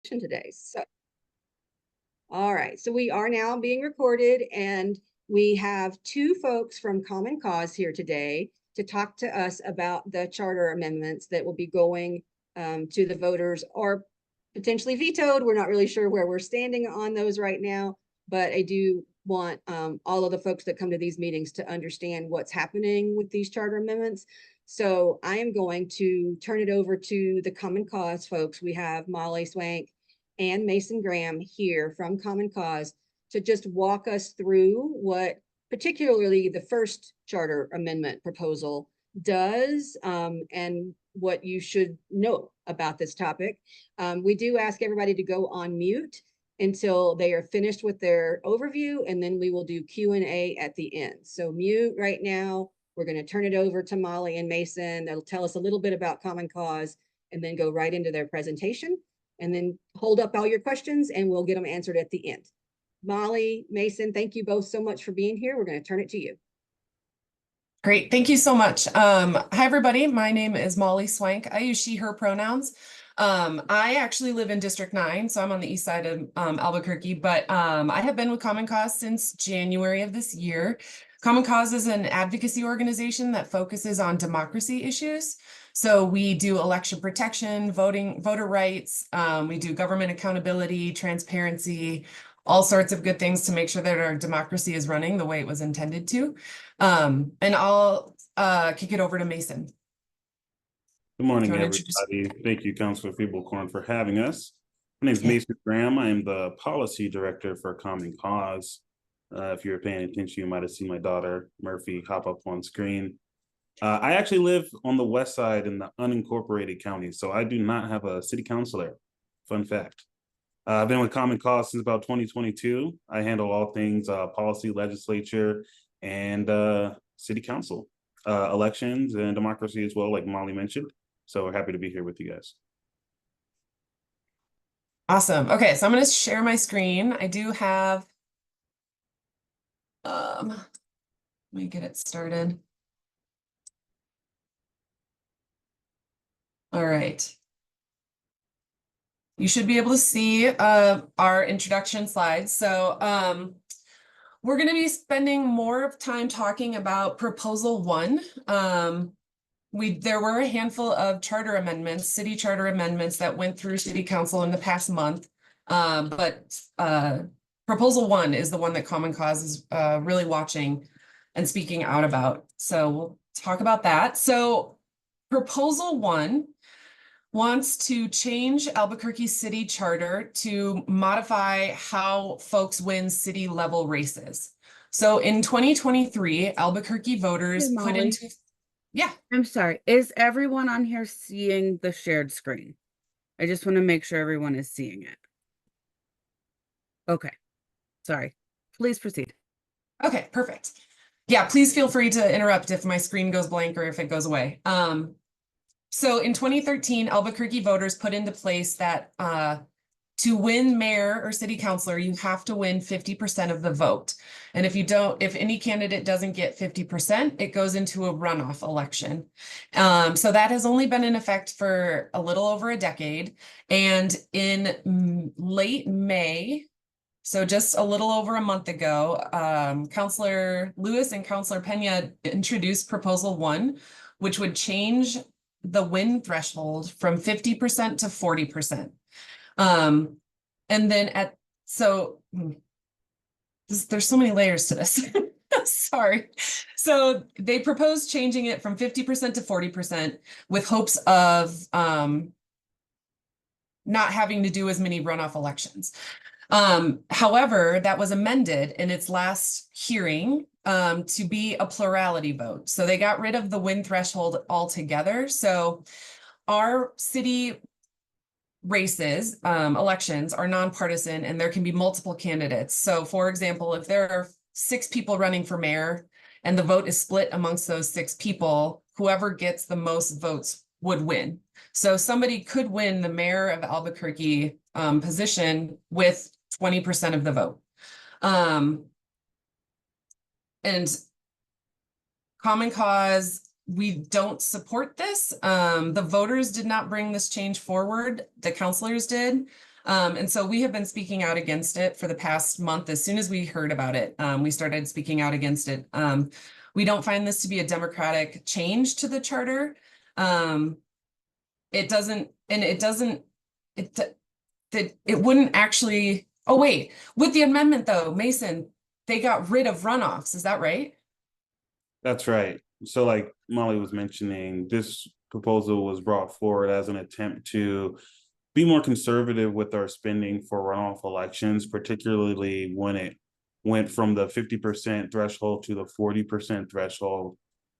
today. So, all right, so we are now being recorded, and we have two folks from Common Cause here today to talk to us about the charter amendments that will be going to the voters or potentially vetoed. We're not really sure where we're standing on those right now, but I do want all of the folks that come to these meetings to understand what's happening with these charter amendments. So I am going to turn it over to the Common Cause folks. We have Molly Swank and Mason Graham here from Common Cause to just walk us through what particularly the first charter amendment proposal does and what you should know about this topic. We do ask everybody to go on mute until they are finished with their overview, and then we will do Q&A at the end. So mute right now. We're going to turn it over to Molly and Mason. They'll tell us a little bit about Common Cause and then go right into their presentation, and then hold up all your questions and we'll get them answered at the end. Molly, Mason, thank you both so much for being here. We're going to turn it to you. Great. Thank you so much. Hi, everybody. My name is Molly Swank. I use she, her pronouns. I actually live in District 9, so I'm on the east side of Albuquerque, but I have been with Common Cause since January of this year. Common Cause is an advocacy organization that focuses on democracy issues. So we do election protection, voter rights, we do government accountability, transparency, all sorts of good things to make sure that our democracy is running the way it was intended to. And I'll kick it over to Mason. Good morning, everybody. Thank you, Councilor Fiebelkorn, for having us. My name is Mason Graham. I am the policy director for Common Cause. If you're paying attention, you might have seen my daughter, Murphy, hop up on screen. I actually live on the west side in the unincorporated county, so I do not have a city councilor. Fun fact. I've been with Common Cause since about 2022. I handle all things policy, legislature, and city council, elections and democracy as well, like Molly mentioned. So we're happy to be here with you guys. Awesome. Okay, so I'm going to share my screen. I do have, let me get it started. All right. You should be able to see our introduction slides. So we're going to be spending more time talking about Proposal 1. There were a handful of charter amendments, city charter amendments that went through City Council in the past month. But Proposal 1 is the one that Common Cause is really watching and speaking out about. So we'll talk about that. So Proposal 1 wants to change Albuquerque city charter to modify how folks win city level races. So in 2023, Albuquerque voters put into... Yeah. I'm sorry. Is everyone on here seeing the shared screen? I just want to make sure everyone is seeing it. Okay. Sorry. Please proceed. Okay, perfect. Yeah, please feel free to interrupt if my screen goes blank or if it goes away. So in 2013, Albuquerque voters put into place that to win mayor or city councilor, you have to win 50% of the vote. And if any candidate doesn't get 50%, it goes into a runoff election. So that has only been in effect for a little over a decade. And in late May, so just a little over a month ago, Councilor Lewis and Councilor Pena introduced Proposal 1, which would change the win threshold from 50% to 40%. And then there's so many layers to this. Sorry. So they proposed changing it from 50% to 40% with hopes of not having to do as many runoff elections. However, that was amended in its last hearing to be a plurality vote. So they got rid of the win threshold altogether. So our city races, elections are nonpartisan, and there can be multiple candidates. So for example, if there are 6 people running for mayor and the vote is split amongst those 6 people, whoever gets the most votes would win. So somebody could win the mayor of Albuquerque position with 20% of the vote. And Common Cause, we don't support this. The voters did not bring this change forward. The councilors did. And so we have been speaking out against it for the past month. As soon as we heard about it, we started speaking out against it. We don't find this to be a democratic change to the charter. It wouldn't actually, oh wait, with the amendment though, Mason, they got rid of runoffs, is that right? That's right. So like Molly was mentioning, this proposal was brought forward as an attempt to be more conservative with our spending for runoff elections, particularly when it went from the 50% threshold to the 40% threshold.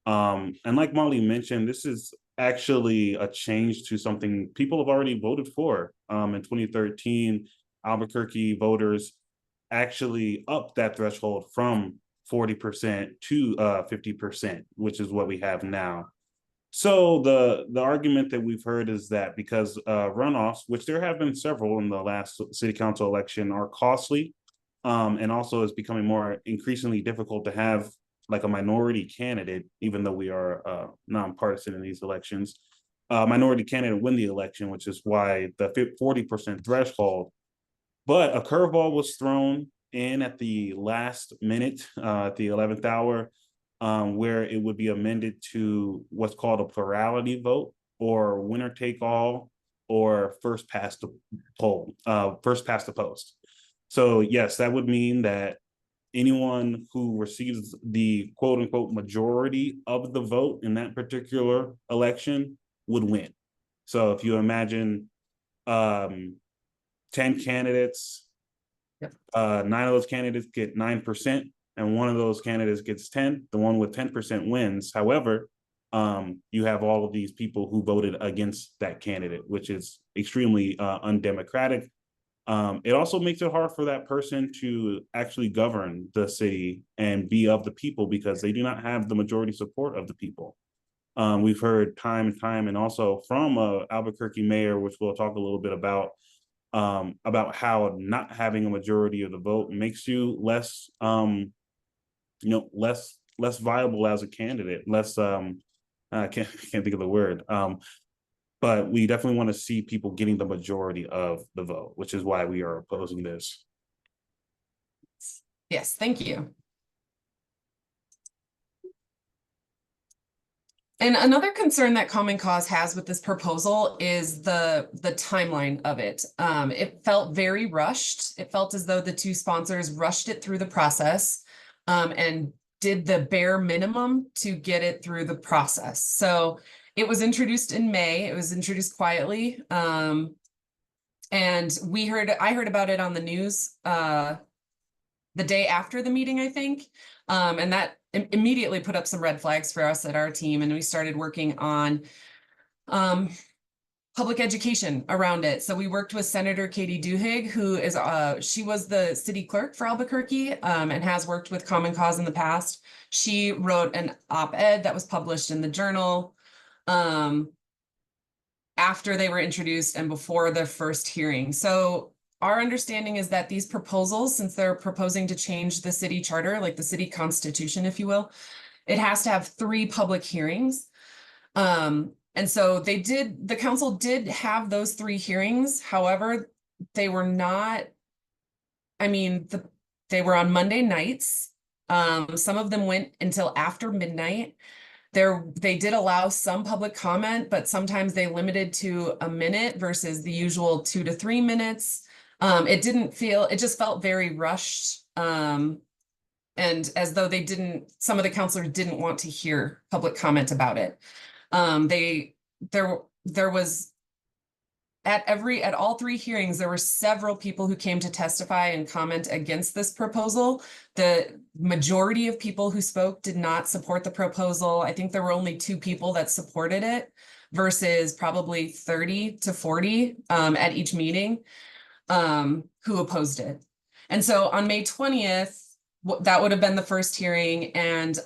And like Molly mentioned, this is actually a change to something people have already voted for. In 2013, Albuquerque voters actually upped that threshold from 40% to 50%, which is what we have now. So the argument that we've heard is that because runoffs, which there have been several in the last city council election, are costly, and also is becoming more increasingly difficult to have like a minority candidate, even though we are nonpartisan in these elections, minority candidate win the election, which is why the 40% threshold. But a curveball was thrown in at the last minute, at the 11th hour, where it would be amended to what's called a plurality vote, or winner take all, or first past the post. So yes, that would mean that anyone who receives the quote unquote majority of the vote in that particular election would win. So if you imagine 10 candidates, yep. 9 of those candidates get 9%, and one of those candidates gets 10, the one with 10% wins. However, you have all of these people who voted against that candidate, which is extremely undemocratic. It also makes it hard for that person to actually govern the city and be of the people, because they do not have the majority support of the people. We've heard time and time, and also from Albuquerque mayor, which we'll talk a little bit about how not having a majority of the vote makes you less, less viable as a candidate, less, I can't think of the word. But we definitely want to see people getting the majority of the vote, which is why we are opposing this. Yes, thank you. And another concern that Common Cause has with this proposal is the timeline of it. It felt very rushed. It felt as though the two sponsors rushed it through the process and did the bare minimum to get it through the process. So it was introduced in May. It was introduced quietly. And I heard about it on the news the day after the meeting, I think. And that immediately put up some red flags for us at our team. And we started working on public education around it. So we worked with Senator Katie Duhigg, who is, she was the city clerk for Albuquerque and has worked with Common Cause in the past. She wrote an op-ed that was published in the Journal after they were introduced and before the first hearing. So our understanding is that these proposals, since they're proposing to change the city charter, like the city constitution, if you will, it has to have 3 public hearings. And so the council did have those 3 hearings. However, they were not, they were on Monday nights. Some of them went until after midnight. They did allow some public comment, but sometimes they limited to a minute versus the usual 2 to 3 minutes. It just felt very rushed. And as though some of the councilors didn't want to hear public comment about it. There was at all 3 hearings, there were several people who came to testify and comment against this proposal. The majority of people who spoke did not support the proposal. I think there were only 2 people that supported it versus probably 30 to 40 at each meeting who opposed it. And so on May 20th, that would have been the first hearing, and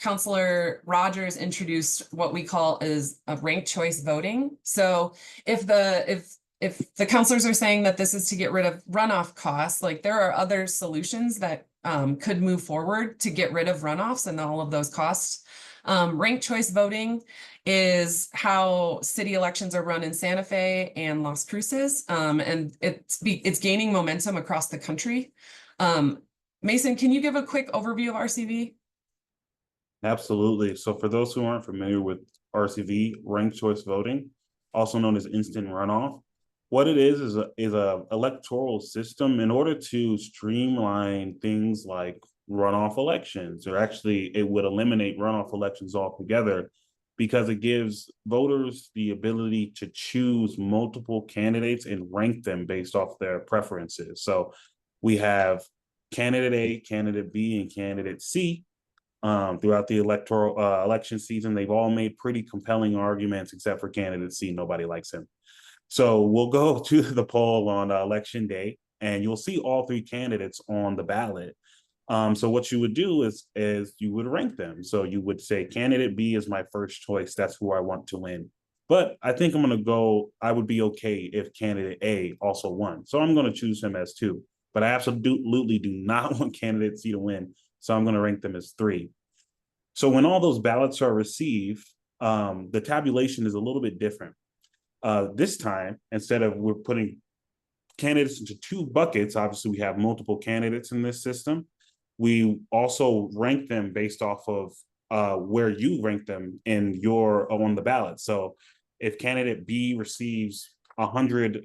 Councilor Rogers introduced what we call is a ranked choice voting. So if the councilors are saying that this is to get rid of runoff costs, like there are other solutions that could move forward to get rid of runoffs and all of those costs. Ranked choice voting is how city elections are run in Santa Fe and Las Cruces. And it's gaining momentum across the country. Mason, can you give a quick overview of RCV? Absolutely. So for those who aren't familiar with RCV, ranked choice voting, also known as instant runoff, what it is a electoral system in order to streamline things like runoff elections, or actually it would eliminate runoff elections altogether, because it gives voters the ability to choose multiple candidates and rank them based off their preferences. So we have candidate A, candidate B, and candidate C. Throughout the electoral election season, they've all made pretty compelling arguments, except for candidate C. Nobody likes him. So we'll go to the poll on election day, and you'll see all three candidates on the ballot. So what you would do is you would rank them. So you would say candidate B is my first choice. That's who I want to win. But I think I would be okay if candidate A also won. So I'm going to choose him as 2. But I absolutely do not want candidate C to win. So I'm going to rank them as 3. So when all those ballots are received, the tabulation is a little bit different. This time, instead of we're putting candidates into 2 buckets, obviously we have multiple candidates in this system. We also rank them based off of where you rank them on the ballot. So if candidate B receives 100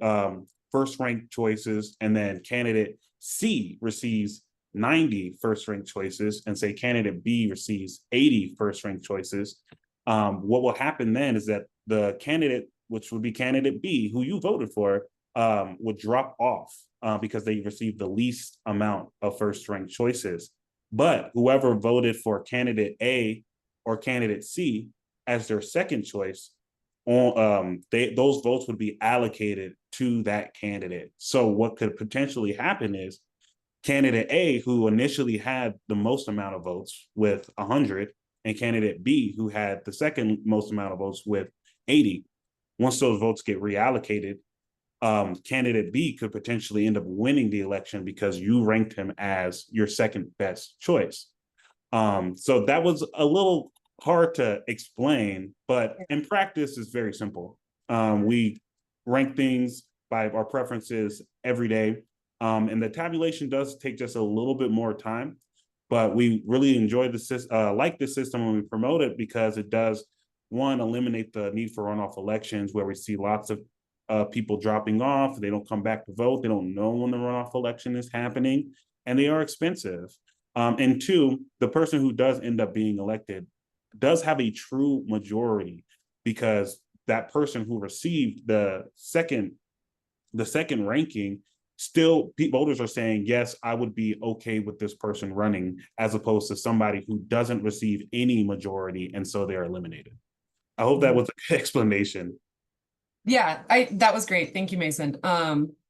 first ranked choices, and then candidate C receives 90 first ranked choices, and say candidate B receives 80 first ranked choices, what will happen then is that the candidate, which would be candidate B, who you voted for, would drop off because they received the least amount of first ranked choices. But whoever voted for candidate A or candidate C as their second choice, those votes would be allocated to that candidate. So what could potentially happen is candidate A, who initially had the most amount of votes with 100, and candidate B, who had the second most amount of votes with 80, once those votes get reallocated, candidate B could potentially end up winning the election because you ranked him as your second best choice. So that was a little hard to explain, but in practice, it's very simple. We rank things by our preferences every day. And the tabulation does take just a little bit more time, but we really enjoy the system, like the system when we promote it, because it does, one, eliminate the need for runoff elections where we see lots of people dropping off. They don't come back to vote. They don't know when the runoff election is happening, and they are expensive. And 2, the person who does end up being elected does have a true majority, because that person who received the second ranking, still voters are saying, yes, I would be okay with this person running, as opposed to somebody who doesn't receive any majority, and so they're eliminated. I hope that was a good explanation. Yeah, that was great. Thank you, Mason.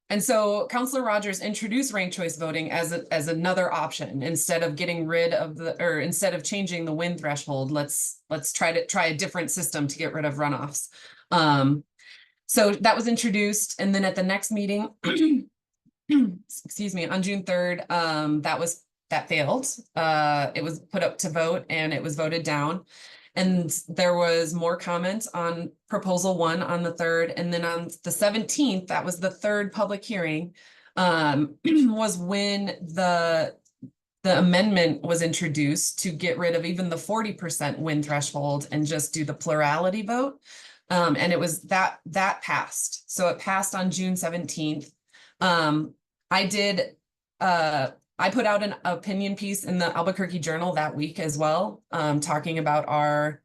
And so Councilor Rogers introduced ranked choice voting as another option. Instead of getting rid of instead of changing the win threshold, let's try a different system to get rid of runoffs. So that was introduced, and then at the next meeting, excuse me, on June 3rd, that failed. It was put up to vote and it was voted down. And there was more comments on proposal 1 on the 3rd. And then on the 17th, that was the 3rd public hearing, was when the amendment was introduced to get rid of even the 40% win threshold and just do the plurality vote. And it was that passed. So it passed on June 17th. I put out an opinion piece in the Albuquerque Journal that week as well, talking about our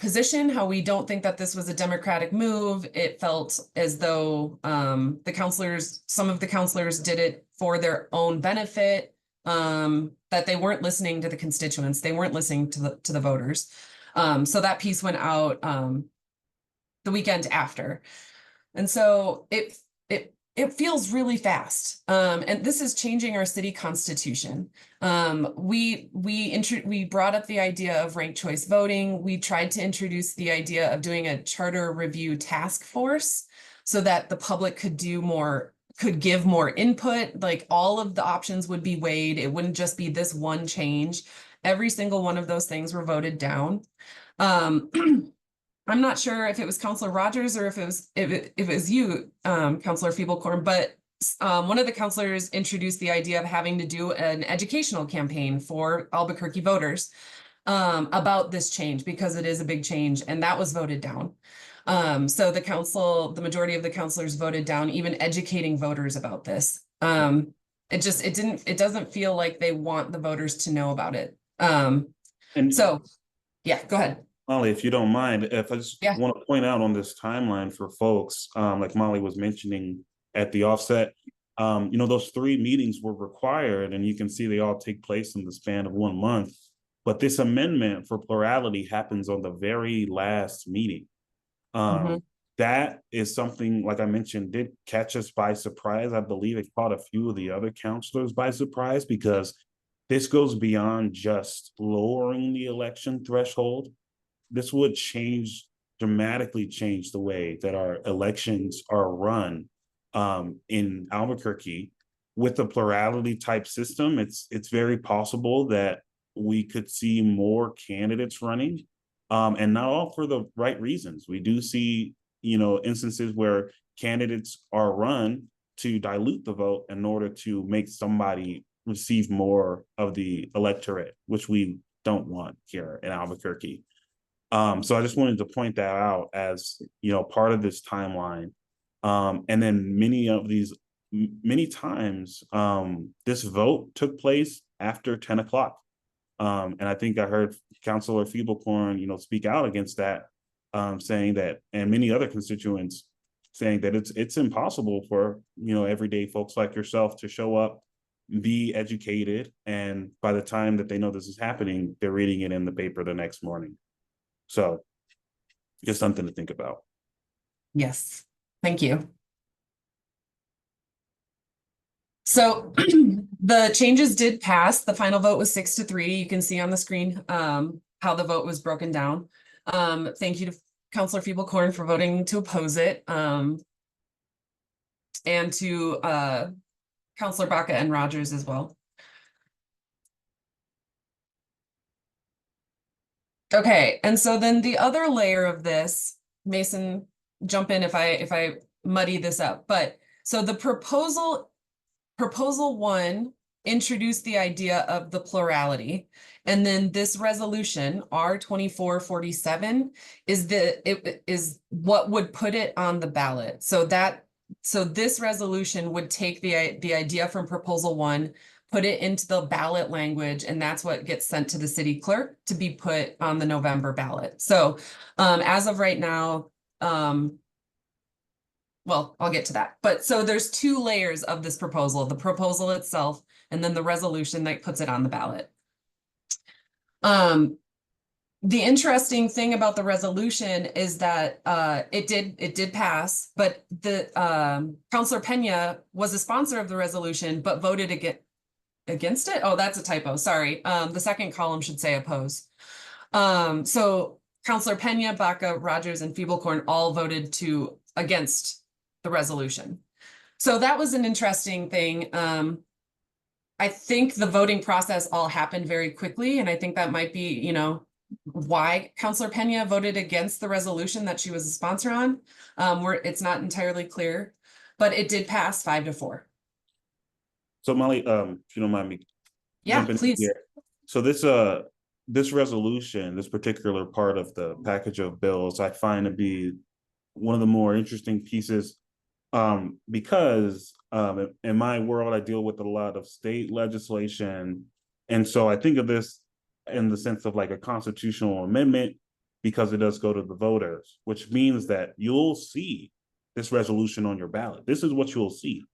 position, how we don't think that this was a democratic move. It felt as though some of the counselors did it for their own benefit, that they weren't listening to the constituents. They weren't listening to the voters. So that piece went out the weekend after. And so it feels really fast. And this is changing our city constitution. We brought up the idea of ranked choice voting. We tried to introduce the idea of doing a charter review task force so that the public could give more input. Like all of the options would be weighed. It wouldn't just be this one change. every single one of those things were voted down. I'm not sure if it was Councilor Rogers or if it was you, Councilor Fiebelkorn, but one of the councilors introduced the idea of having to do an educational campaign for Albuquerque voters about this change, because it is a big change, and that was voted down. So the majority of the councilors voted down even educating voters about this. It doesn't feel like they want the voters to know about it. So yeah, go ahead. Molly, if you don't mind, if I just want to point out on this timeline for folks, like Molly was mentioning at the offset, those 3 meetings were required, and you can see they all take place in the span of 1 month. But this amendment for plurality happens on the very last meeting. That is something, like I mentioned, did catch us by surprise. I believe it caught a few of the other councilors by surprise, because this goes beyond just lowering the election threshold. This would dramatically change the way that our elections are run in Albuquerque. With the plurality type system, it's very possible that we could see more candidates running, and not all for the right reasons. We do see, instances where candidates are run to dilute the vote in order to make somebody receive more of the electorate, which we don't want here in Albuquerque. So I just wanted to point that out as, part of this timeline. And then many times, this vote took place after 10 o'clock. And I think I heard Councilor Fiebelkorn, speak out against that, saying that, and many other constituents saying that it's impossible for, everyday folks like yourself to show up, be educated, and by the time that they know this is happening, they're reading it in the paper the next morning. So just something to think about. Yes, thank you. So the changes did pass. The final vote was 6-3. You can see on the screen how the vote was broken down. Thank you to Councilor Fiebelkorn for voting to oppose it, and to Councilor Baca and Rogers as well. Okay, and so then the other layer of this, Mason, jump in if I muddy this up, but so the proposal 1 introduced the idea of the plurality, and then this resolution R-2447 is what would put it on the ballot. So this resolution would take the idea from proposal 1, put it into the ballot language, and that's what gets sent to the city clerk to be put on the November ballot. So as of right now, well, I'll get to that. But so there's 2 layers of this proposal, the proposal itself, and then the resolution that puts it on the ballot. The interesting thing about the resolution is that it did pass, but the Councilor Pena was a sponsor of the resolution, but voted against it. Oh, that's a typo. Sorry. The second column should say oppose. So Councilor Pena, Baca, Rogers, and Fiebelkorn all voted against the resolution. So that was an interesting thing. I think the voting process all happened very quickly, and I think that might be, why Councilor Pena voted against the resolution that she was a sponsor on. It's not entirely clear, but it did pass 5-4. So Molly, if you don't mind me, yeah, please. Here. So this resolution, this particular part of the package of bills, I find to be one of the more interesting pieces, because in my world, I deal with a lot of state legislation, and so I think of this in the sense of like a constitutional amendment, because it does go to the voters, which means that you'll see this resolution on your ballot. This is what you'll see.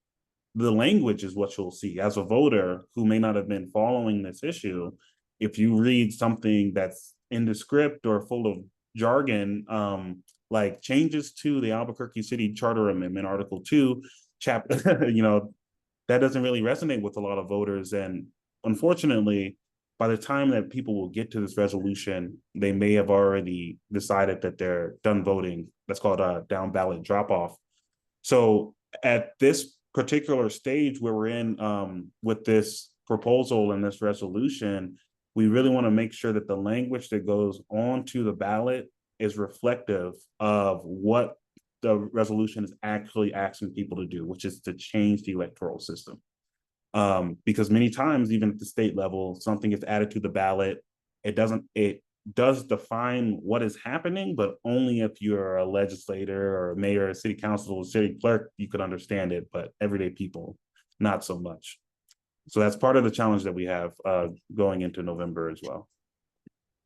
The language is what you'll see as a voter who may not have been following this issue. If you read something that's in the script or full of jargon, like changes to the Albuquerque City Charter Amendment, Article 2, chapter, that doesn't really resonate with a lot of voters. And unfortunately, by the time that people will get to this resolution, they may have already decided that they're done voting. That's called a down ballot drop off. So at this particular stage where we're in with this proposal and this resolution, we really want to make sure that the language that goes onto the ballot is reflective of what the resolution is actually asking people to do, which is to change the electoral system. Because many times, even at the state level, something is added to the ballot. It does define what is happening, but only if you're a legislator or a mayor, a city council, or city clerk, you could understand it, but everyday people, not so much. So that's part of the challenge that we have going into November as well.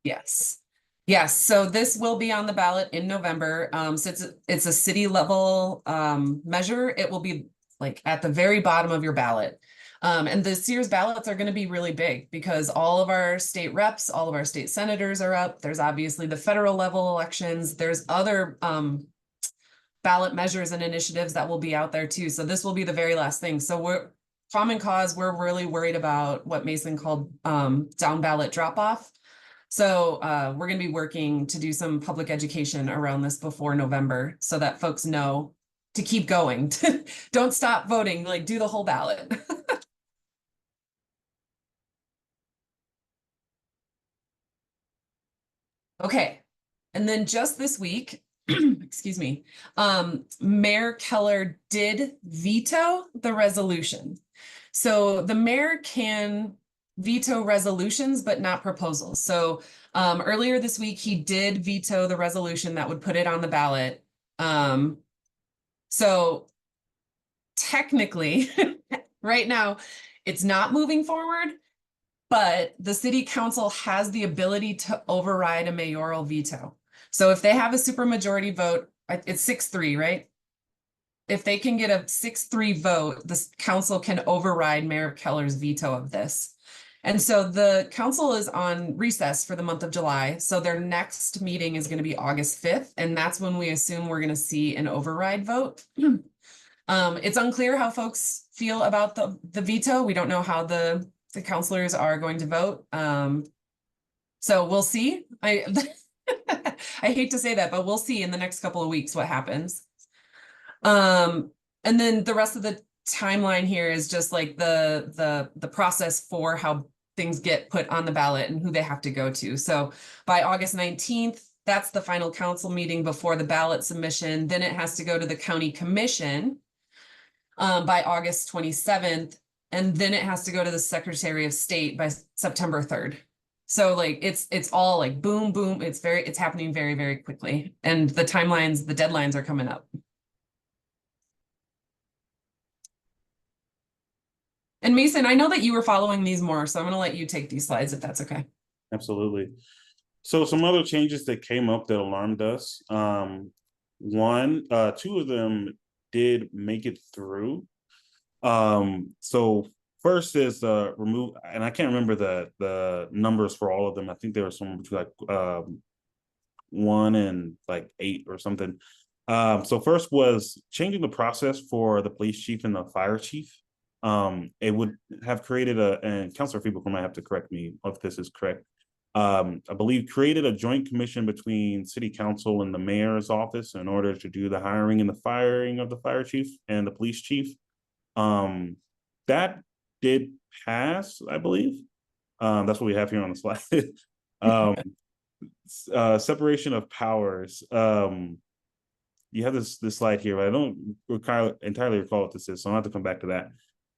Yes. Yes, so this will be on the ballot in November. So it's a city level measure. It will be like at the very bottom of your ballot. And this year's ballots are going to be really big because all of our state reps, all of our state senators are up. There's obviously the federal level elections. There's other ballot measures and initiatives that will be out there too. So this will be the very last thing. So Common Cause, we're really worried about what Mason called down ballot drop off. So we're going to be working to do some public education around this before November so that folks know to keep going. Don't stop voting, like do the whole ballot. Okay. And then just this week, excuse me, Mayor Keller did veto the resolution. So the mayor can veto resolutions, but not proposals. So earlier this week, he did veto the resolution that would put it on the ballot. So technically, right now, it's not moving forward, but the city council has the ability to override a mayoral veto. So if they have a supermajority vote, it's 6-3, right? If they can get a 6-3 vote, the council can override Mayor Keller's veto of this. And so the council is on recess for the month of July. So their next meeting is going to be August 5th. And that's when we assume we're going to see an override vote. It's unclear how folks feel about the veto. We don't know how the councilors are going to vote. So we'll see. I hate to say that, but we'll see in the next couple of weeks what happens. And then the rest of the timeline here is just like the process for how things get put on the ballot and who they have to go to. So by August 19th, that's the final council meeting before the ballot submission. Then it has to go to the county commission by August 27th. And then it has to go to the Secretary of State by September 3rd. So like it's all like boom, boom. It's happening very, very quickly. And the deadlines are coming up. And Mason, I know that you were following these more, so I'm going to let you take these slides if that's okay. Absolutely. So some other changes that came up that alarmed us. Two of them did make it through. So first is remove, and I can't remember the numbers for all of them. I think there was some between like 1 and like 8 or something. So first was changing the process for the police chief and the fire chief. It would have created and Councilor Fiebelkorn might have to correct me if this is correct. I believe created a joint commission between city council and the mayor's office in order to do the hiring and the firing of the fire chief and the police chief. That did pass, I believe. That's what we have here on the slide. Separation of powers. You have this slide here, but I don't entirely recall what this is, so I'll have to come back to that.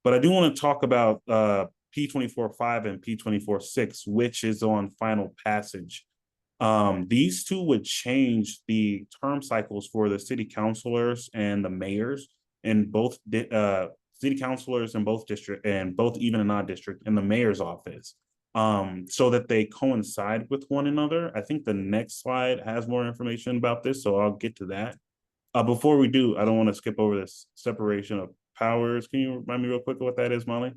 But I do want to talk about P24.5 and P24.6, which is on final passage. These two would change the term cycles for the city councilors and the mayors in both city councilors in both district and both even and odd district in the mayor's office, so that they coincide with one another. I think the next slide has more information about this, so I'll get to that. Before we do, I don't want to skip over this separation of powers. Can you remind me real quick what that is, Molly?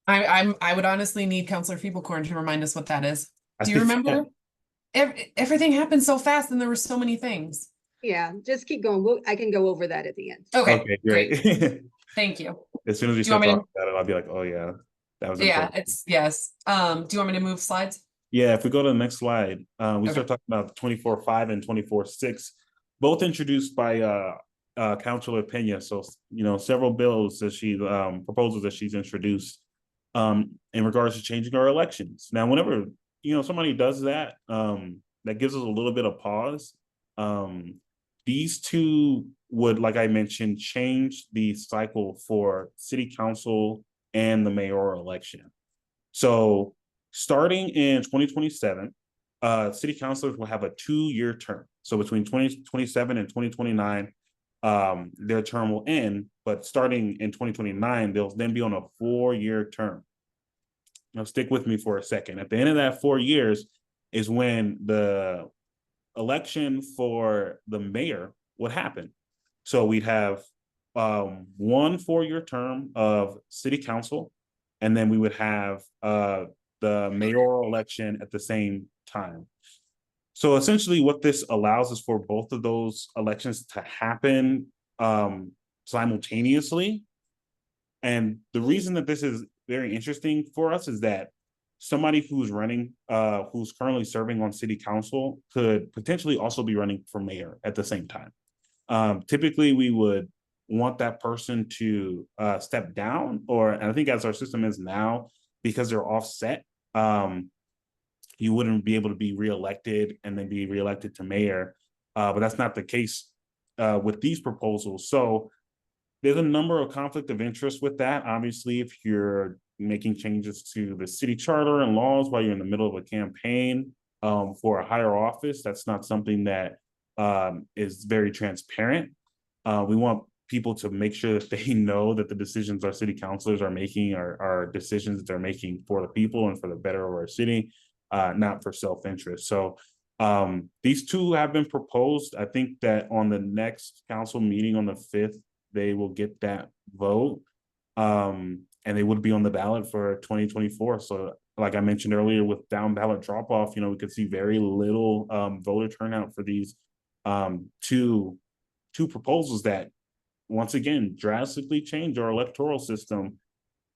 I would honestly need Councilor Fiebelkorn to remind us what that is. Do you remember? Everything happened so fast and there were so many things. Yeah, just keep going. I can go over that at the end. Okay, great. Thank you. As soon as we start talking about it, I'll be like, oh yeah, that was important. Yes. Do you want me to move slides? Yeah, if we go to the next slide, we start talking about 24.5 and 24.6, both introduced by Councilor Pena. So, several bills that proposals that she's introduced. in regards to changing our elections. Now, whenever, somebody does that, that gives us a little bit of pause. These two would, like I mentioned, change the cycle for city council and the mayoral election. So starting in 2027, city councilors will have a 2-year term. So between 2027 and 2029, their term will end, but starting in 2029, they'll then be on a 4-year term. Now stick with me for a second. At the end of that 4 years is when the election for the mayor would happen. So we'd have 1 4-year term of city council, and then we would have the mayoral election at the same time. So essentially what this allows is for both of those elections to happen simultaneously. And the reason that this is very interesting for us is that somebody who's running, who's currently serving on city council could potentially also be running for mayor at the same time. Typically, we would want that person to step down, and I think as our system is now, because they're offset, you wouldn't be able to be reelected and then be reelected to mayor. But that's not the case with these proposals. So there's a number of conflict of interest with that. Obviously, if you're making changes to the city charter and laws while you're in the middle of a campaign for a higher office, that's not something that is very transparent. We want people to make sure that they know that the decisions our city councilors are making are decisions that they're making for the people and for the better of our city, not for self-interest. So these two have been proposed. I think that on the next council meeting on the 5th, they will get that vote, and they would be on the ballot for 2024. So like I mentioned earlier, with down ballot drop off, we could see very little voter turnout for these two proposals that, once again, drastically change our electoral system,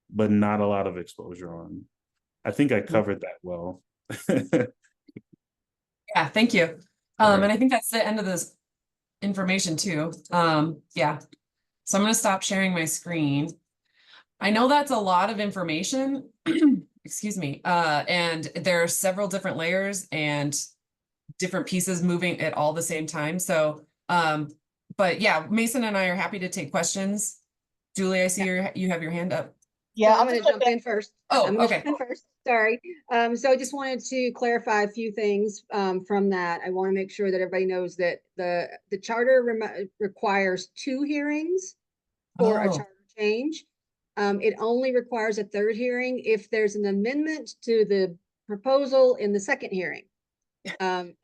but not a lot of exposure on. I think I covered that well. Yeah, thank you. And I think that's the end of this information too. Yeah. So I'm going to stop sharing my screen. I know that's a lot of information, excuse me. And there are several different layers and different pieces moving at all the same time. So, but yeah, Mason and I are happy to take questions. Julie, I see you have your hand up. Yeah, so I'm going to jump in first. Oh, okay. Jump in first. Sorry. So I just wanted to clarify a few things from that. I want to make sure that everybody knows that the charter requires 2 hearings for a charter change. It only requires a 3rd hearing if there's an amendment to the proposal in the 2nd hearing.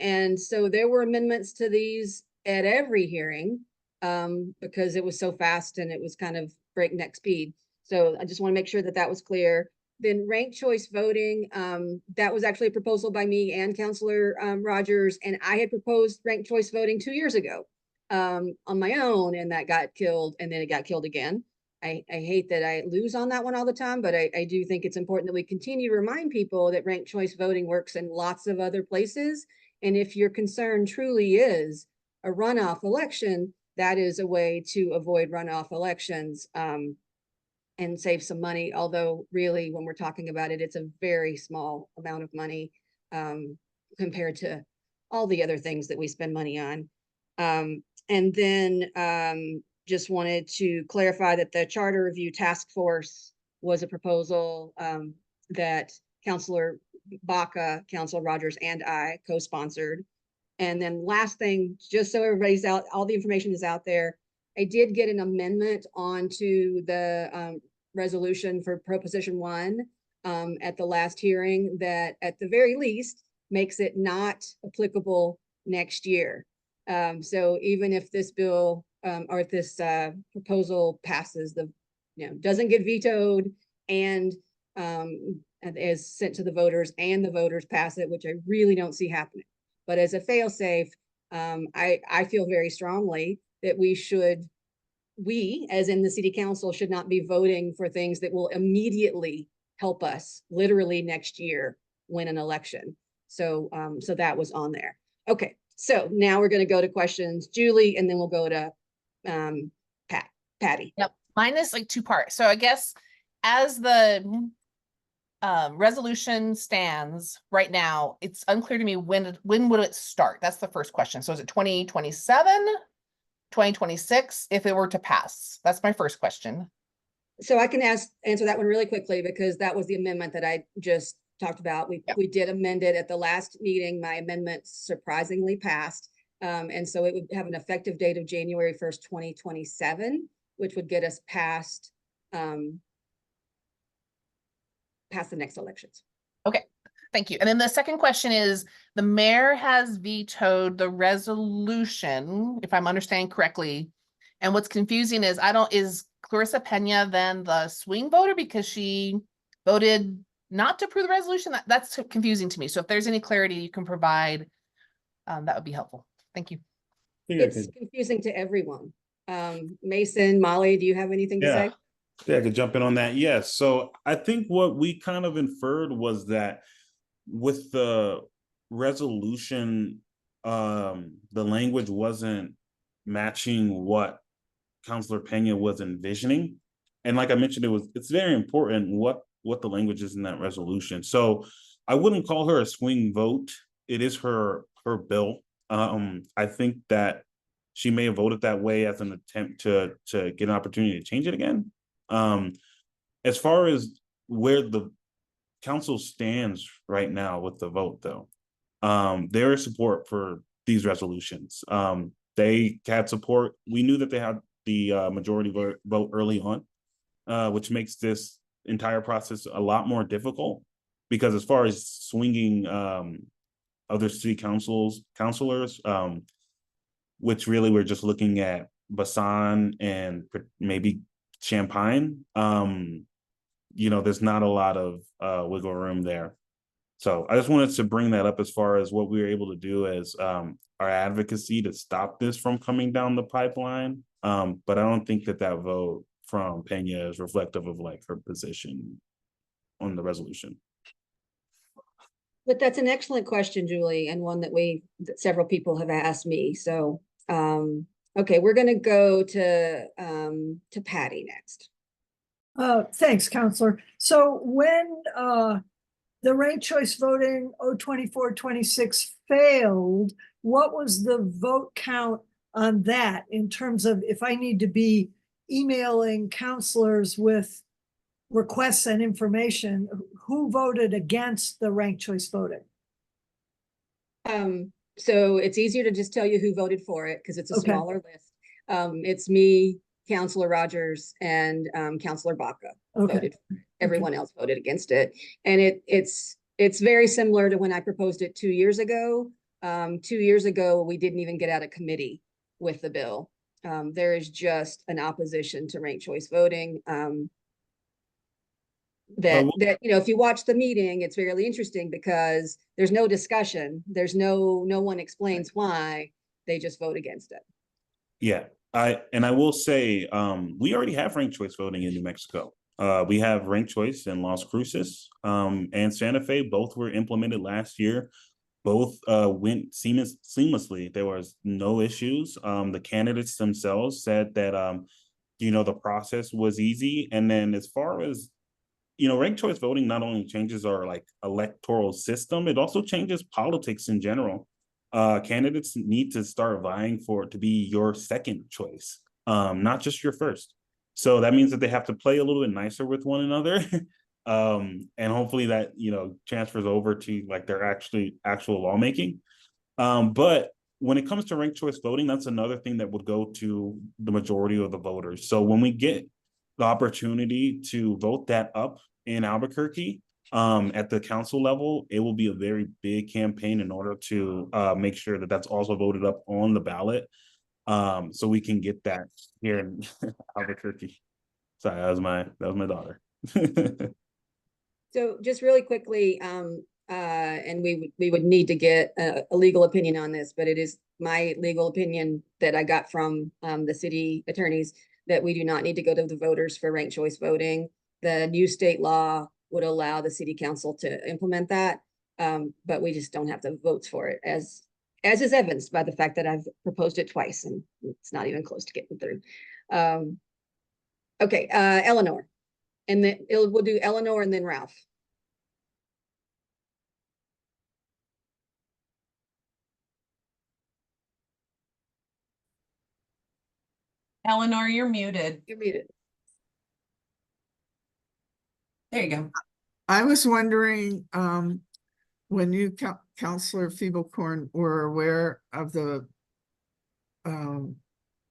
And so there were amendments to these at every hearing because it was so fast and it was kind of breakneck speed. So I just want to make sure that that was clear. Then ranked choice voting, that was actually a proposal by me and Councilor Rogers, and I had proposed ranked choice voting 2 years ago on my own, and that got killed, and then it got killed again. I hate that I lose on that one all the time, but I do think it's important that we continue to remind people that ranked choice voting works in lots of other places. And if your concern truly is a runoff election, that is a way to avoid runoff elections and save some money. Although really, when we're talking about it, it's a very small amount of money compared to all the other things that we spend money on. And then just wanted to clarify that the Charter Review Task Force was a proposal that Councilor Baca, Councilor Rogers, and I co-sponsored. And then last thing, just so everybody's out, all the information is out there. I did get an amendment onto the resolution for Proposition 1 at the last hearing that at the very least makes it not applicable next year. So even if this bill or if this proposal passes, doesn't get vetoed and is sent to the voters and the voters pass it, which I really don't see happening. But as a fail-safe, I feel very strongly that we, as in the city council, should not be voting for things that will immediately help us literally next year win an election. So, so that was on there. Okay, so now we're going to go to questions, Julie, and then we'll go to Patty. Yep, mine is like 2 parts. So I guess as the resolution stands right now, it's unclear to me when will it start? That's the first question. So is it 2027, 2026 if it were to pass? That's my first question. So I can answer that one really quickly because that was the amendment that I just talked about. We did amend it at the last meeting. My amendment surprisingly passed. And so it would have an effective date of January 1st, 2027, which would get us past the next elections. Okay, thank you. And then the second question is, the mayor has vetoed the resolution, if I'm understanding correctly. And what's confusing is is Clarissa Pena then the swing voter because she voted not to approve the resolution? That's confusing to me. So if there's any clarity you can provide, that would be helpful. Thank you. It's confusing to everyone. Mason, Molly, do you have anything to say? Yeah, I could jump in on that. Yes. So I think what we kind of inferred was that with the resolution, the language wasn't matching what Councilor Pena was envisioning. And like I mentioned, it's very important what the language is in that resolution. So I wouldn't call her a swing vote. It is her bill. I think that she may have voted that way as an attempt to get an opportunity to change it again. As far as where the council stands right now with the vote, though, there is support for these resolutions. They had support. We knew that they had the majority vote early on, which makes this entire process a lot more difficult because as far as swinging other city councilors, which really we're just looking at Basan and maybe Champaign, there's not a lot of wiggle room there. So I just wanted to bring that up as far as what we were able to do as our advocacy to stop this from coming down the pipeline. But I don't think that vote from Pena is reflective of like her position on the resolution. But that's an excellent question, Julie, and one that several people have asked me. So, okay, we're going to go to Patty next. Thanks, Councilor. So when the ranked choice voting 024-26 failed, what was the vote count on that in terms of if I need to be emailing councilors with requests and information, who voted against the ranked choice voting? So it's easier to just tell you who voted for it because it's a smaller list. It's me, Councilor Rogers, and Councilor Baca voted. Everyone else voted against it. And it's very similar to when I proposed it 2 years ago. 2 years ago, we didn't even get out of committee with the bill. There is just an opposition to ranked choice voting. That if you watch the meeting, it's fairly interesting because there's no discussion. There's no one explains why. They just vote against it. Yeah, I will say we already have ranked choice voting in New Mexico. We have ranked choice in Las Cruces and Santa Fe. Both were implemented last year. Both went seamlessly. There was no issues. The candidates themselves said that the process was easy. And then as far as ranked choice voting not only changes our like electoral system, it also changes politics in general. Candidates need to start vying for it to be your second choice, not just your first. So that means that they have to play a little bit nicer with one another. And hopefully that, transfers over to like their actual lawmaking. But when it comes to ranked choice voting, that's another thing that would go to the majority of the voters. So when we get the opportunity to vote that up in Albuquerque, at the council level, it will be a very big campaign in order to make sure that that's also voted up on the ballot. So we can get that here in Albuquerque. Sorry, that was my daughter. So just really quickly, and we would need to get a legal opinion on this, but it is my legal opinion that I got from the city attorneys that we do not need to go to the voters for ranked choice voting. The new state law would allow the city council to implement that, but we just don't have the votes for it, as is evidenced by the fact that I've proposed it twice and it's not even close to getting through. Okay, Eleanor, and then we'll do Eleanor and then Ralph. Eleanor, you're muted. You're muted. There you go. I was wondering, when you, Councilor Fiebelkorn, were aware of the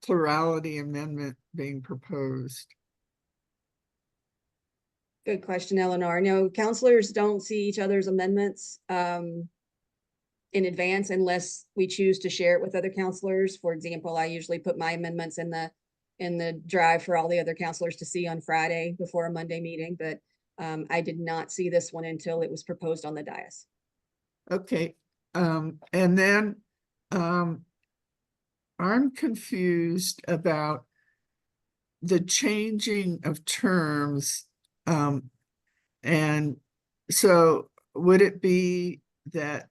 plurality amendment being proposed. Good question, Eleanor. No, counselors don't see each other's amendments in advance unless we choose to share it with other counselors. For example, I usually put my amendments in the drive for all the other counselors to see on Friday before a Monday meeting, but I did not see this one until it was proposed on the dais. Okay, and then I'm confused about the changing of terms. And so would it be that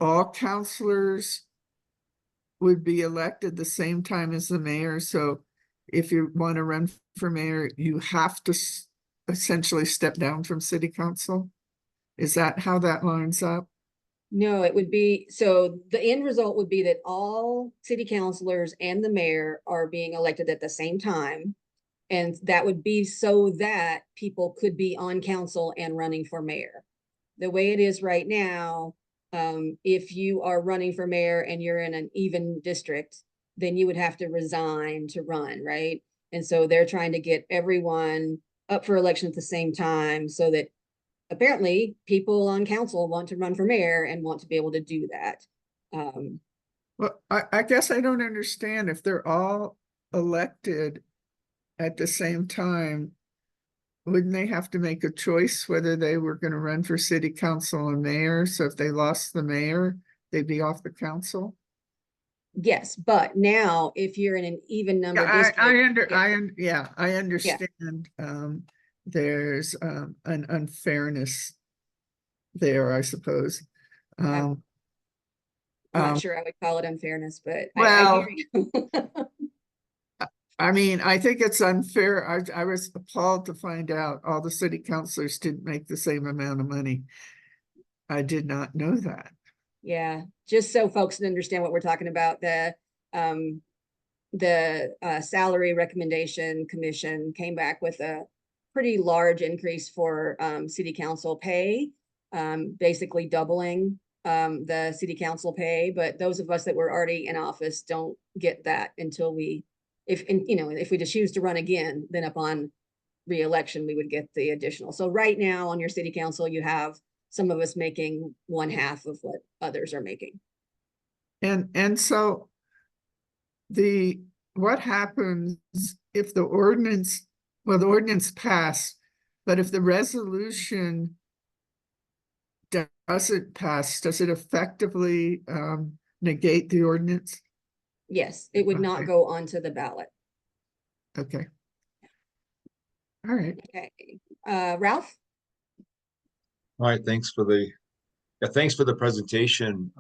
all counselors would be elected the same time as the mayor? So if you want to run for mayor, you have to essentially step down from city council? Is that how that lines up? No, it would be, so the end result would be that all city councilors and the mayor are being elected at the same time. And that would be so that people could be on council and running for mayor. The way it is right now, if you are running for mayor and you're in an even district, then you would have to resign to run, right? And so they're trying to get everyone up for election at the same time so that apparently people on council want to run for mayor and want to be able to do that. Well, I guess I don't understand if they're all elected at the same time, wouldn't they have to make a choice whether they were going to run for city council and mayor? So if they lost the mayor, they'd be off the council? Yes, but now if you're in an even number district. I understand. There's an unfairness there, I suppose. I'm not sure I would call it unfairness, but well, I hear you. I mean, I think it's unfair. I was appalled to find out all the city councilors didn't make the same amount of money. I did not know that. Yeah, just so folks can understand what we're talking about, the salary recommendation commission came back with a pretty large increase for city council pay, basically doubling the city council pay. But those of us that were already in office don't get that until if we just choose to run again, then upon re-election, we would get the additional. So right now on your city council, you have some of us making 1/2 of what others are making. And so what happens if the ordinance passed, but if the resolution doesn't pass, does it effectively negate the ordinance? Yes, it would not go onto the ballot. Okay. All right. Okay. Ralph? All right, thanks for the presentation,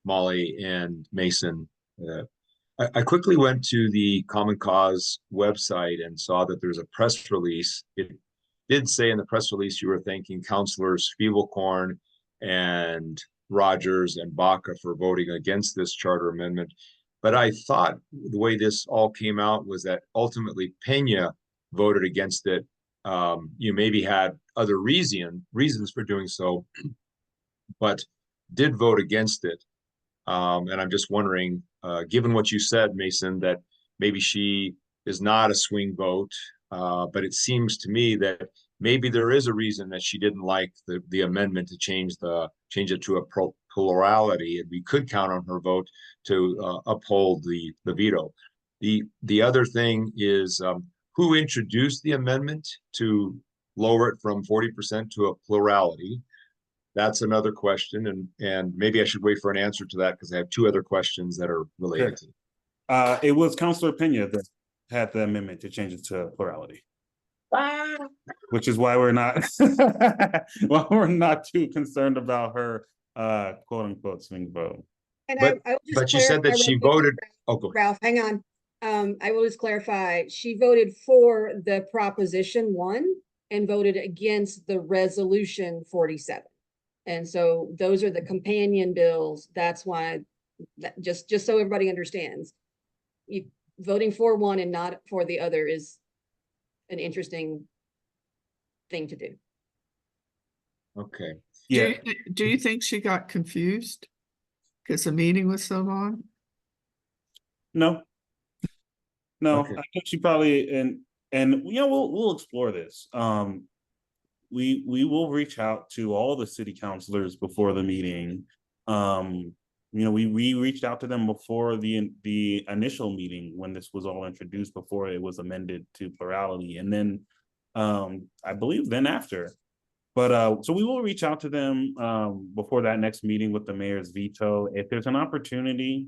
Molly and Mason. I quickly went to the Common Cause website and saw that there's a press release. It did say in the press release you were thanking Councilors Fiebelkorn and Rogers and Baca for voting against this charter amendment. But I thought the way this all came out was that ultimately Pena voted against it. You maybe had other reasons for doing so, but did vote against it. And I'm just wondering, given what you said, Mason, that maybe she is not a swing vote, but it seems to me that maybe there is a reason that she didn't like the amendment to change it to a plurality, and we could count on her vote to uphold the veto. The other thing is who introduced the amendment to lower it from 40% to a plurality? That's another question, and maybe I should wait for an answer to that because I have two other questions that are related to it. It was Councilor Pena that had the amendment to change it to plurality. Which is why we're not too concerned about her quote unquote swing vote. And but you said that she voted. Oh, go ahead. Ralph, hang on. I will just clarify. She voted for the Proposition 1 and voted against the Resolution 47. And so those are the companion bills. That's why, just so everybody understands, voting for one and not for the other is an interesting thing to do. Okay. Yeah, Do you think she got confused? Because the meeting was so long? no, Okay. I think she probably, and you know, we'll explore this. We will reach out to all the city councilors before the meeting. You know, we reached out to them before the initial meeting when this was all introduced, before it was amended to plurality, and then I believe then after. But so we will reach out to them before that next meeting with the mayor's veto. If there's an opportunity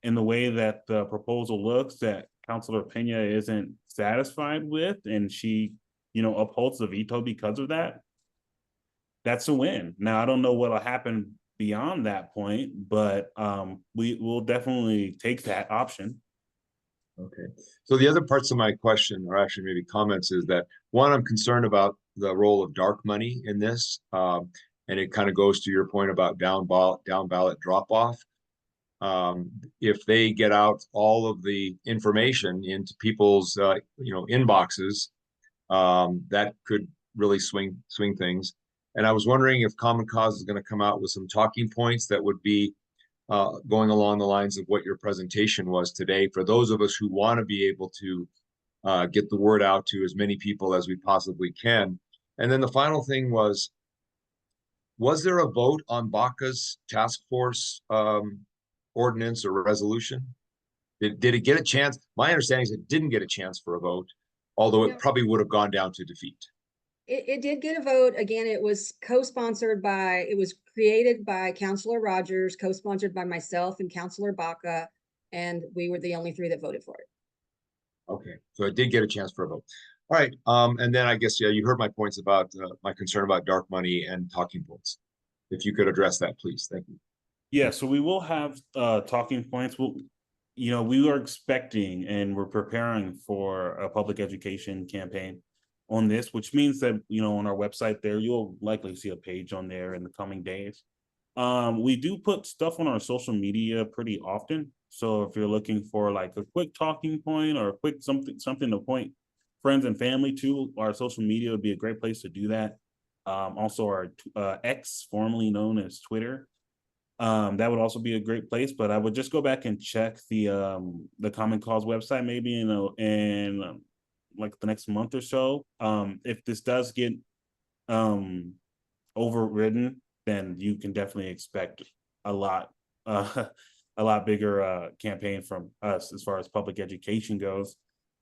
in the way that the proposal looks that Councilor Pena isn't satisfied with, and she, you know, upholds the veto because of that, that's a win. Now, I don't know what'll happen beyond that point, but we will definitely take that option. Okay. So the other parts of my question, or actually maybe comments, is that one, I'm concerned about the role of dark money in this. And it kind of goes to your point about down ballot drop off. If they get out all of the information into people's inboxes, that could really swing things. And I was wondering if Common Cause is going to come out with some talking points that would be going along the lines of what your presentation was today, for those of us who want to be able to get the word out to as many people as we possibly can. And then the final thing was there a vote on Baca's task force ordinance or resolution? Did it get a chance? My understanding is it didn't get a chance for a vote, although it probably would have gone down to defeat. It did get a vote. Again, it was co-sponsored by, it was created by Councilor Rogers, co-sponsored by myself and Councilor Baca, and we were the only three that voted for it. Okay, so it did get a chance for a vote. All right, and then I guess, yeah, you heard my points about my concern about dark money and talking points. If you could address that, please. Thank you. Yeah, so we will have talking points. You know, we are expecting and we're preparing for a public education campaign on this, which means that, you know, on our website there, you'll likely see a page on there in the coming days. We do put stuff on our social media pretty often. So if you're looking for like a quick talking point or a quick something to point friends and family to, our social media would be a great place to do that. Also our X, formerly known as Twitter. That would also be a great place, but I would just go back and check the Common Cause website maybe in like the next month or so. If this does get overridden, then you can definitely expect a lot bigger campaign from us as far as public education goes.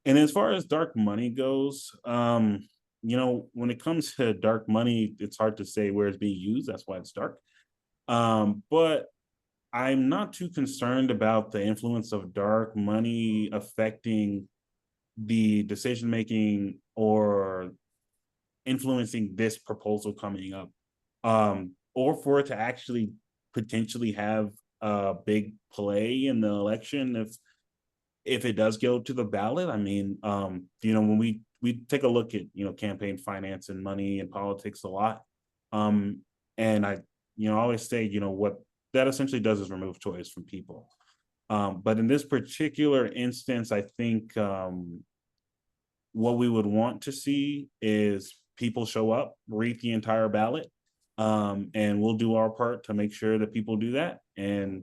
And as far as dark money goes, you know, when it comes to dark money, it's hard to say where it's being used. That's why it's dark. But I'm not too concerned about the influence of dark money affecting the decision making or influencing this proposal coming up, or for it to actually potentially have a big play in the election if it does go to the ballot. I mean, you know, when we take a look at, you know, campaign finance and money and politics a lot, and I, you know, I always say, you know, what that essentially does is remove choice from people. But in this particular instance, I think what we would want to see is people show up, read the entire ballot, and we'll do our part to make sure that people do that. And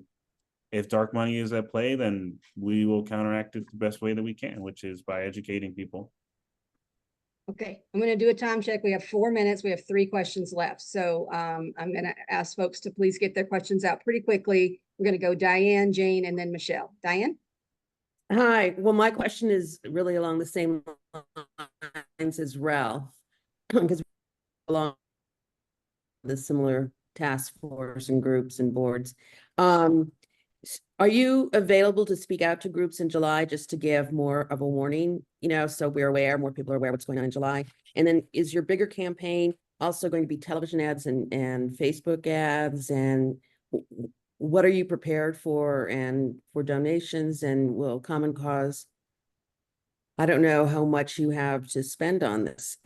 if dark money is at play, then we will counteract it the best way that we can, which is by educating people. Okay, I'm going to do a time check. We have 4 minutes. We have 3 questions left. So I'm going to ask folks to please get their questions out pretty quickly. We're going to go Diane, Jane, and then Michelle. Diane? Hi, well, my question is really along the same lines as Rel, because we belong to the similar task force and groups and boards. Are you available to speak out to groups in July just to give more of a warning, you know, so we're aware, more people are aware what's going on in July? And then is your bigger campaign also going to be television ads and Facebook ads? And what are you prepared for, and for donations? And will Common Cause, I don't know how much you have to spend on this.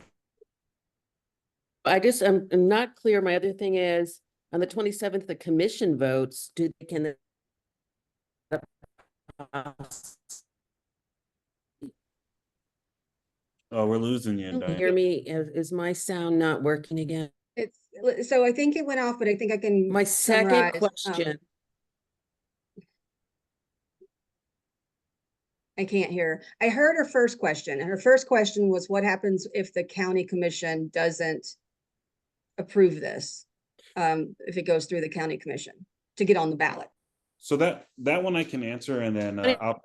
I'm not clear. My other thing is, on the 27th, the commission votes, can the Oh, we're losing you, Can you Diane. hear me? Is my sound not working again? It's, so I think it went off, but I think I can. My second summarize. question, I can't hear. I heard her first question, and her first question was, what happens if the county commission doesn't approve this? If it goes through the county commission to get on the ballot. So that one I can answer, and then and I'll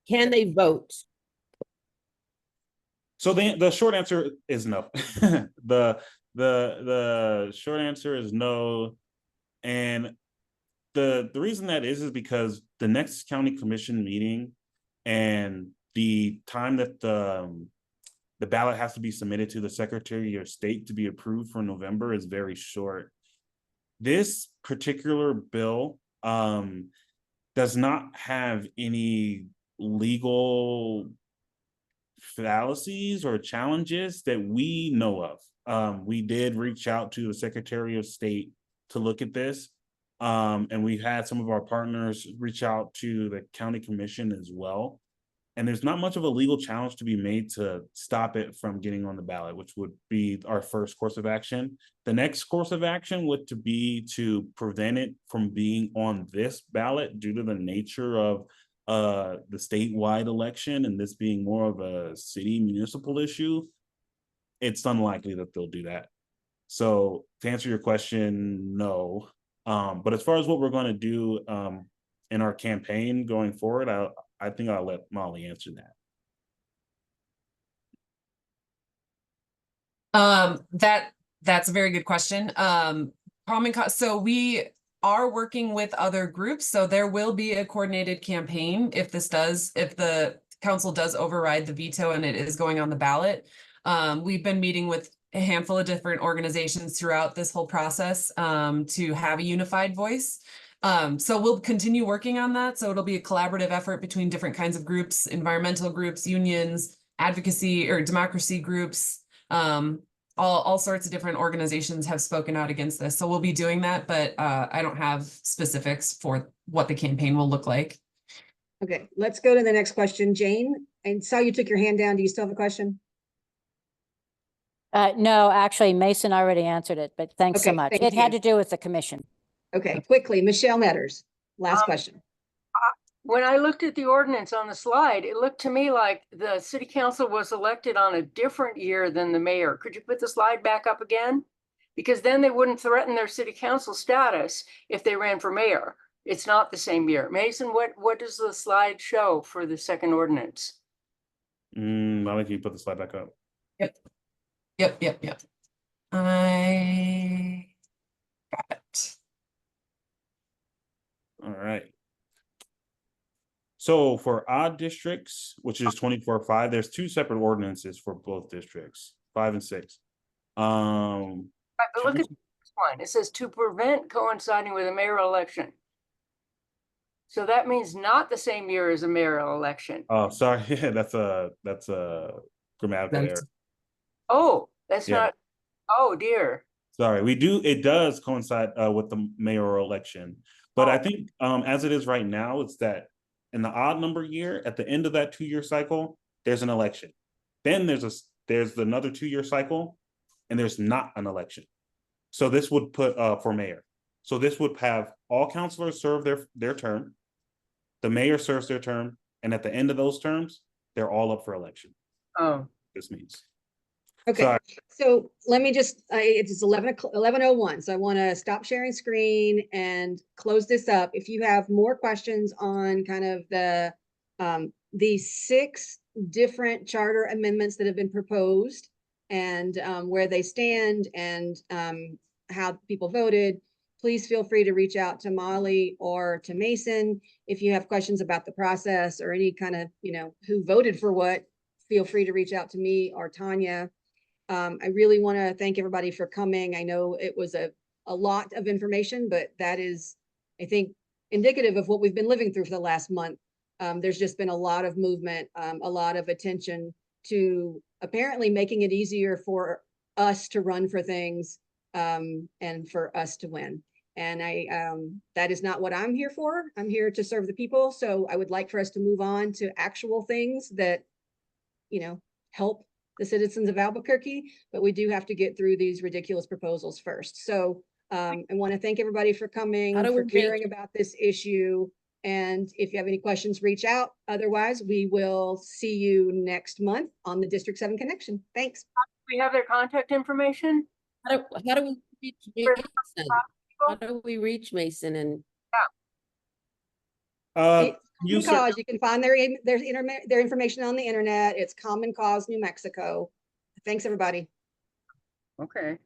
can they vote? So the short answer is no. the short answer is no, and the reason that is because the next county commission meeting and the time that the ballot has to be submitted to the Secretary of State to be approved for November is very short. This particular bill does not have any legal fallacies or challenges that we know of. We did reach out to the Secretary of State to look at this. And we've had some of our partners reach out to the county commission as well. And there's not much of a legal challenge to be made to stop it from getting on the ballot, which would be our first course of action. The next course of action would be to prevent it from being on this ballot due to the nature of the statewide election and this being more of a city municipal issue. It's unlikely that they'll do that. So to answer your question, no. But as far as what we're going to do in our campaign going forward, I think I'll let Molly answer that. That's a very good question. So we are working with other groups, so there will be a coordinated campaign if the council does override the veto and it is going on the ballot. We've been meeting with a handful of different organizations throughout this whole process to have a unified voice. So we'll continue working on that. So it'll be a collaborative effort between different kinds of groups, environmental groups, unions, advocacy or democracy groups. All sorts of different organizations have spoken out against this. So we'll be doing that, but I don't have specifics for what the campaign will look like. Okay, let's go to the next question. Jane, I saw you took your hand down. Do you still have a question? No, actually, Mason already answered it, but thanks so Okay, much. thank It had you. to do with the commission. Okay, quickly, Michelle Metters, last question. When I looked at the ordinance on the slide, it looked to me like the city council was elected on a different year than the mayor. Could you put the slide back up again? Because then they wouldn't threaten their city council status if they ran for mayor. It's not the same year. Mason, what does the slide show for the second ordinance? Molly, can you put the slide back up? Yep. I got it. All right. So for odd districts, which is 24-5, there's two separate ordinances for both districts, 5 and 6. But look at this one. It says to prevent coinciding with a mayoral election. So that means not the same year as a mayoral election. Oh, sorry. Yeah, that's a grammatical error. Oh, that's Yeah. not. Oh dear. Sorry, it does coincide with the mayoral election. But I think as it is right now, it's that in the odd number year, at the end of that 2-year cycle, there's an election. Then there's another 2-year cycle, and there's not an election. So this would put for mayor. So this would have all councilors serve their term, the mayor serves their term, and at the end of those terms, they're all up for election. Oh, This means. Okay, Sorry. so let me just, it's 11:01, so I want to stop sharing screen and close this up. If you have more questions on kind of the 6 different charter amendments that have been proposed and where they stand and how people voted, please feel free to reach out to Molly or to Mason. If you have questions about the process or any kind of, who voted for what, feel free to reach out to me or Tanya. I really want to thank everybody for coming. I know it was a lot of information, but that is, I think, indicative of what we've been living through for the last month. There's just been a lot of movement, a lot of attention to apparently making it easier for us to run for things and for us to win. And that is not what I'm here for. I'm here to serve the people. So I would like for us to move on to actual things that, help the citizens of Albuquerque, but we do have to get through these ridiculous proposals first. So I want to thank everybody for coming, How do for we caring reach- about this issue. And if you have any questions, reach out. Otherwise, we will see you next month on the District 7 Connection. Thanks. We have their contact information. How do we reach Mason? How do we reach Mason and You Cause, you can find their information on the internet. It's Common Cause New Mexico. Thanks, everybody. Okay.